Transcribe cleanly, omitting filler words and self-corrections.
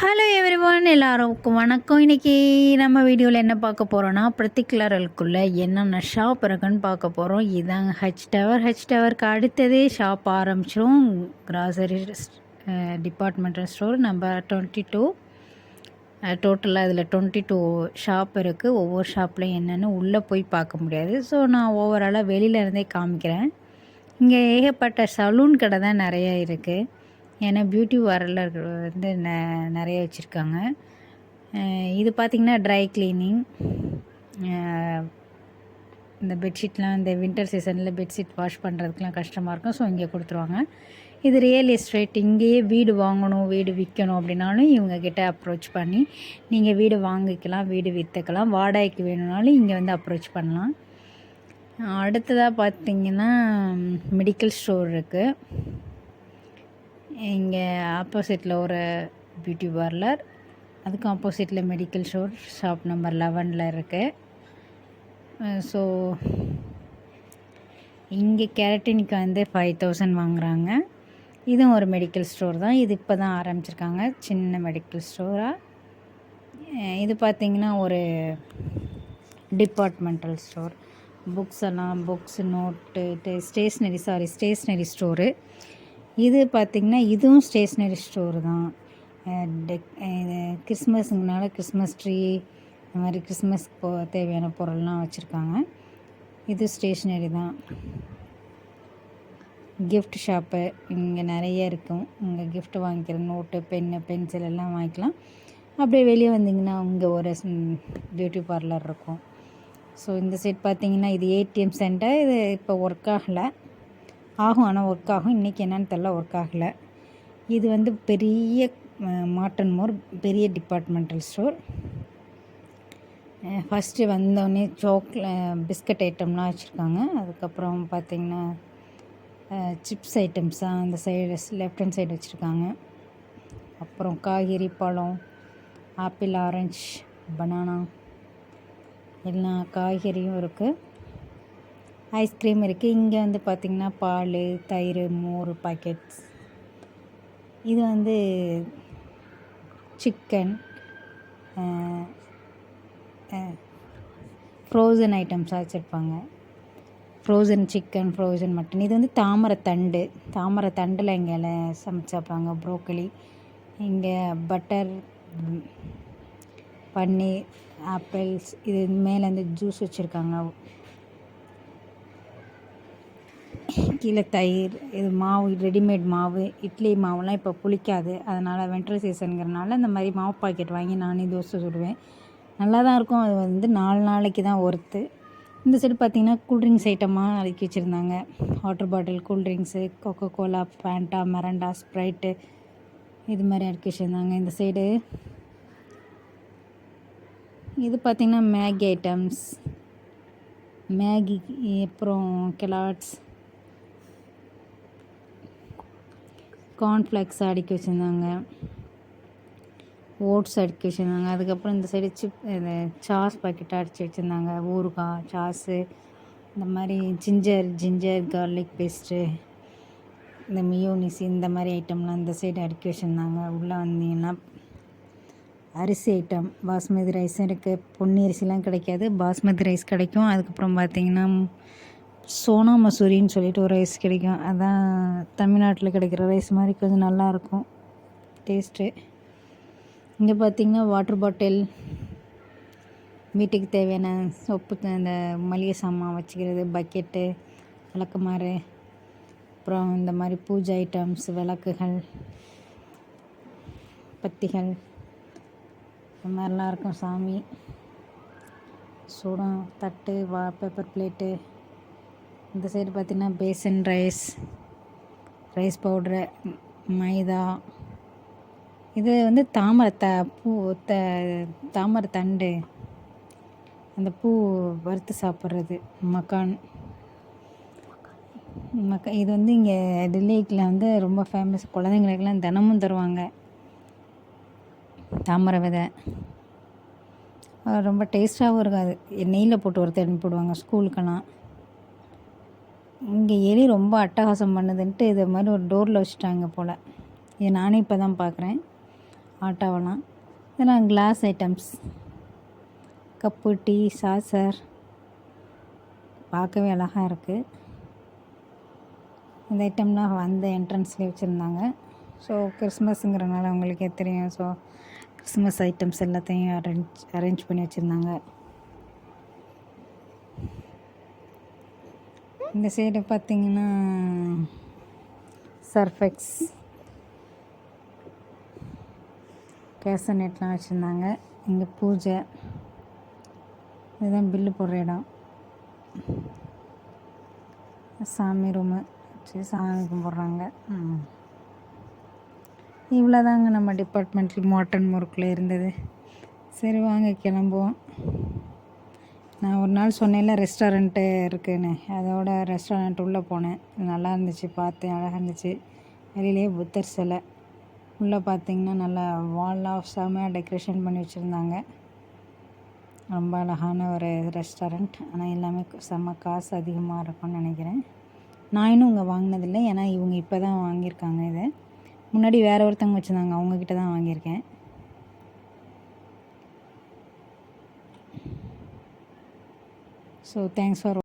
Hello everyone, எல்லாருக்கும் வணக்கம். இன்றைக்கி நம்ம வீடியோவில் என்ன பார்க்க போகிறோன்னா, பர்டிகுலருக்குள்ளே என்னென்ன ஷாப் இருக்குன்னு பார்க்க போகிறோம். இதுதாங்க ஹெச் டவருக்கு அடுத்ததே ஷாப் ஆரம்பிச்சிரும். Grocery departmental store number 22. டோட்டலாக இதில் 22 ஷாப் இருக்குது. ஒவ்வொரு ஷாப்லையும் என்னென்னு உள்ளே போய் பார்க்க முடியாது. ஸோ நான் ஓவராலாக வெளியிலேருந்தே காமிக்கிறேன். இங்கே ஏகப்பட்ட சலூன் கடை தான் நிறையா இருக்குது. ஏன்னா பியூட்டி பார்லர் வந்து நிறைய வச்சுருக்காங்க. இது பார்த்திங்கன்னா ட்ரை கிளீனிங். இந்த பெட்ஷீட்லாம் இந்த வின்டர் சீசனில் பெட்ஷீட் வாஷ் பண்ணுறதுக்குலாம் கஷ்டமாக இருக்கும். ஸோ இங்கே கொடுத்துருவாங்க. இது ரியல் எஸ்டேட். இங்கேயே வீடு வாங்கணும், வீடு விற்கணும் அப்படின்னாலும் இவங்கக்கிட்ட அப்ரோச் பண்ணி நீங்கள் வீடு வாங்கிக்கலாம், வீடு விற்றுக்கலாம். வாடகைக்கு வேணும்னாலும் இங்கே வந்து அப்ரோச் பண்ணலாம். அடுத்ததாக பார்த்திங்கன்னா மெடிக்கல் ஸ்டோர் இருக்குது. இங்கே ஆப்போசிட்டில் ஒரு பியூட்டி பார்லர், அதுக்கு ஆப்போசிட்டில் மெடிக்கல் ஸ்டோர் ஷாப் நம்பர் 11 இருக்குது. ஸோ இங்கே கேரட்டினுக்கு வந்து 5000 வாங்குகிறாங்க. இதுவும் ஒரு மெடிக்கல் ஸ்டோர் தான். இது இப்போ தான் ஆரம்பிச்சிருக்காங்க, சின்ன மெடிக்கல் ஸ்டோராக. இது பார்த்திங்கன்னா ஒரு departmental store. Books, note, stationery store. இது பார்த்திங்கன்னா இதுவும் ஸ்டேஷ்னரி ஸ்டோர் தான். கிறிஸ்மஸுங்கனால கிறிஸ்மஸ் ட்ரீ, இந்த மாதிரி கிறிஸ்மஸ்க்கு தேவையான பொருள்லாம் வச்சுருக்காங்க. இது ஸ்டேஷ்னரி தான். கிஃப்ட் ஷாப்பு இங்கே நிறைய இருக்கும். இங்கே கிஃப்ட் வாங்கிக்கிற நோட்டு, பென்னு, பென்சில் எல்லாம் வாங்கிக்கலாம். அப்படியே வெளியே வந்திங்கன்னா இங்கே ஒரு பியூட்டி பார்லர் இருக்கும். ஸோ இந்த சைட் பார்த்திங்கன்னா இது ஏடிஎம் சென்டர். இது இப்போ ஒர்க் ஆகலை, ஆனால் ஒர்க் ஆகும். இன்றைக்கி என்னென்னு தெரில, ஒர்க் ஆகலை. இது வந்து பெரிய மார்டன் மோர், பெரிய டிபார்ட்மெண்டல் ஸ்டோர். ஃபஸ்ட்டு வந்தோடனே பிஸ்கட் ஐட்டம்லாம் வச்சுருக்காங்க. அதுக்கப்புறம் பார்த்திங்கன்னா சிப்ஸ் ஐட்டம்ஸாக அந்த சைடு லெஃப்ட் ஹேண்ட் சைடு வச்சுருக்காங்க. அப்புறம் காய்கறி, பழம், ஆப்பிள், ஆரஞ்சு, பனானா, எல்லா காய்கறியும் இருக்குது. ஐஸ்கிரீம் இருக்குது. இங்கே வந்து பார்த்திங்கன்னா பால், தயிர், மோர் பாக்கெட்ஸ். இது வந்து சிக்கன், ஃப்ரோசன் ஐட்டம்ஸாக வச்சுருப்பாங்க. Frozen chicken, frozen mutton. இது வந்து தாமரை தண்டில் இங்கே சமைச்சு சாப்பிட்றாங்க. ப்ரோக்கலி, இங்கே பட்டர், பன்னீர், ஆப்பிள்ஸ். இது மேலே வந்து ஜூஸ் வச்சுருக்காங்க. கீழே தயிர். இது மாவு, ரெடிமேட் மாவு. இட்லி மாவுலாம் இப்போ புளிக்காது, அதனால் வின்டர் சீசனுங்கிறனால இந்த மாதிரி மாவு பாக்கெட் வாங்கி நானே தோசை சுடுவேன். நல்லா தான் இருக்கும். அது வந்து 4 நாளைக்கு தான் ஒர்த்து. இந்த சைடு பார்த்திங்கன்னா கூல்ட்ரிங்க்ஸ் ஐட்டமாக அடுக்கி வச்சுருந்தாங்க. Water bottle, cool drinks, Coca Cola, Fanta, Mirinda, Sprite, இது மாதிரி அடுக்கி வச்சுருந்தாங்க. இந்த சைடு இது பார்த்திங்கன்னா மேகி ஐட்டம்ஸ், மேகி, அப்புறம் கெலாட்ஸ், கார்ன்ஃப்ளெக்ஸ் அடுக்கி வச்சுருந்தாங்க. ஓட்ஸ் அடுக்கி வச்சுருந்தாங்க. அதுக்கப்புறம் இந்த சைடு சாஸ் பாக்கெட் அடித்து வச்சுருந்தாங்க. ஊறுகாய், சாஸு, இந்த மாதிரி ஜிஞ்சர் கார்லிக் பேஸ்ட்டு, இந்த மியோனிஸ், இந்த மாதிரி ஐட்டம்லாம் இந்த சைடு அடுக்கி வச்சுருந்தாங்க. உள்ளே வந்தீங்கன்னா அரிசி ஐட்டம், பாஸ்மதி ரைஸும் இருக்குது. பொன்னி அரிசிலாம் கிடைக்காது, பாஸ்மதி ரைஸ் கிடைக்கும். அதுக்கப்புறம் பார்த்திங்கன்னா சோனா மசூரின்னு சொல்லிட்டு ஒரு ரைஸ் கிடைக்கும். அதான் தமிழ்நாட்டில் கிடைக்கிற ரைஸ் மாதிரி கொஞ்சம் நல்லாயிருக்கும் டேஸ்ட்டு. இங்கே பார்த்திங்கன்னா வாட்டர் பாட்டில், வீட்டுக்கு தேவையான சொப்பு, அந்த மளிகை சாமான் வச்சுக்கிறது, பக்கெட்டு, விளக்குமாறு, அப்புறம் இந்த மாதிரி பூஜை ஐட்டம்ஸ், விளக்குகள், பத்திகள், இந்த மாதிரிலாம் இருக்கும். சாமி சூடம், தட்டு, பேப்பர் பிளேட்டு. இந்த சைடு பார்த்திங்கன்னா பேசன், ரைஸ் பவுட்ரு, மைதா. இது வந்து தாமரை தண்டு, அந்த பூ வறுத்து சாப்பிட்றது, மக்கான். இது வந்து இங்கே டெல்லியில் வந்து ரொம்ப ஃபேமஸ். குழந்தைங்களுக்கெல்லாம் தினமும் தருவாங்க தாமரை விதை. ரொம்ப டேஸ்ட்டாகவும் இருக்காது. நெய்யில் போட்டு ஒரு தண்ணி போடுவாங்க ஸ்கூலுக்கெல்லாம். இங்கே எலி ரொம்ப அட்டகாசம் பண்ணுதுன்ட்டு இதை மாதிரி ஒரு டோரில் வச்சுட்டாங்க போல். இது நானே இப்போ தான் பார்க்குறேன். ஆட்டோவெல்லாம். இதெல்லாம் glass items, cup, tea, saucer, பார்க்கவே அழகாக இருக்குது. இந்த ஐட்டம்லாம் வந்து என்ட்ரன்ஸ்லேயே வச்சுருந்தாங்க. ஸோ கிறிஸ்மஸுங்கிறனால உங்களுக்கே தெரியும். ஸோ கிறிஸ்மஸ் ஐட்டம்ஸ் எல்லாத்தையும் அரேஞ்ச் பண்ணி வச்சுருந்தாங்க. இந்த சைடு பார்த்திங்கன்னா சர்ஃபெக்ஸ், கேசனெட்லாம் வச்சுருந்தாங்க. இங்கே பூஜை, இதுதான் பில்லு போடுற இடம். சாமி ரூமு வச்சு சாமி கும்பிட்றாங்க. இவ்வளோதாங்க நம்ம டிபார்ட்மெண்ட்டில் மார்டன் முறுக்கில் இருந்தது. சரி வாங்க கிளம்புவோம். நான் ஒரு நாள் சொன்னேன்ல ரெஸ்டாரண்ட்டு இருக்குதுன்னு, அதோட ரெஸ்டாரண்ட் உள்ளே போனேன். நல்லா இருந்துச்சு, பார்த்தேன், அழகாக இருந்துச்சு. வெளியிலே புத்தர் சிலை, உள்ளே பார்த்திங்கன்னா நல்லா வால்லாம் செம்மையாக டெக்கரேஷன் பண்ணி வச்சுருந்தாங்க. ரொம்ப அழகான ஒரு ரெஸ்டாரண்ட். ஆனால் எல்லாமே செம்ம காசு அதிகமாக இருக்கும்னு நினைக்கிறேன். நான் இன்னும் இங்கே வாங்கினதில்லை, ஏன்னா இவங்க இப்போ தான் வாங்கியிருக்காங்க. இதை முன்னாடி வேறு ஒருத்தவங்க வச்சுருந்தாங்க, அவங்கக்கிட்ட தான் வாங்கியிருக்கேன். So thanks for